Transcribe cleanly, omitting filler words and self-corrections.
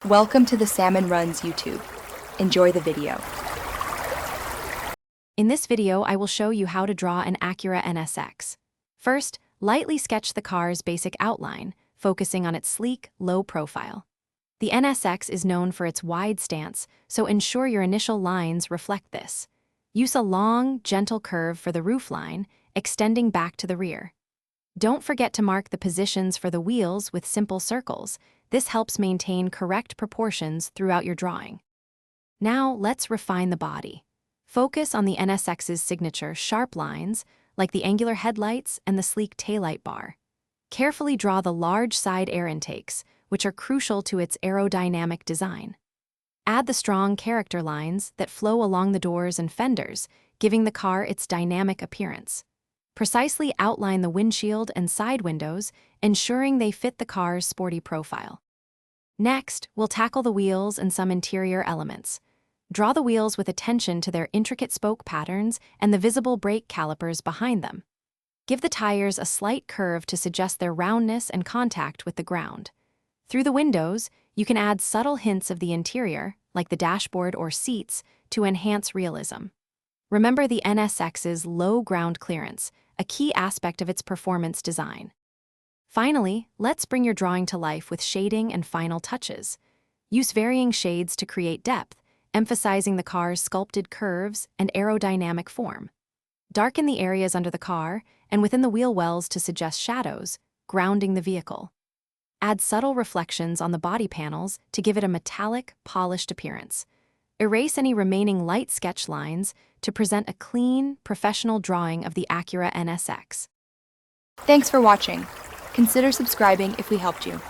Welcome to the Salmon Runs YouTube. Enjoy the video. In this video, I will show you how to draw an Acura NSX. First, lightly sketch the car's basic outline, focusing on its sleek, low profile. The NSX is known for its wide stance, so ensure your initial lines reflect this. Use a long, gentle curve for the roofline, extending back to the rear. Don't forget to mark the positions for the wheels with simple circles. This helps maintain correct proportions throughout your drawing. Now, let's refine the body. Focus on the NSX's signature sharp lines, like the angular headlights and the sleek taillight bar. Carefully draw the large side air intakes, which are crucial to its aerodynamic design. Add the strong character lines that flow along the doors and fenders, giving the car its dynamic appearance. Precisely outline the windshield and side windows, ensuring they fit the car's sporty profile. Next, we'll tackle the wheels and some interior elements. Draw the wheels with attention to their intricate spoke patterns and the visible brake calipers behind them. Give the tires a slight curve to suggest their roundness and contact with the ground. Through the windows, you can add subtle hints of the interior, like the dashboard or seats, to enhance realism. Remember the NSX's low ground clearance, a key aspect of its performance design. Finally, let's bring your drawing to life with shading and final touches. Use varying shades to create depth, emphasizing the car's sculpted curves and aerodynamic form. Darken the areas under the car and within the wheel wells to suggest shadows, grounding the vehicle. Add subtle reflections on the body panels to give it a metallic, polished appearance. Erase any remaining light sketch lines to present a clean, professional drawing of the Acura NSX. Thanks for watching. Consider subscribing if we helped you.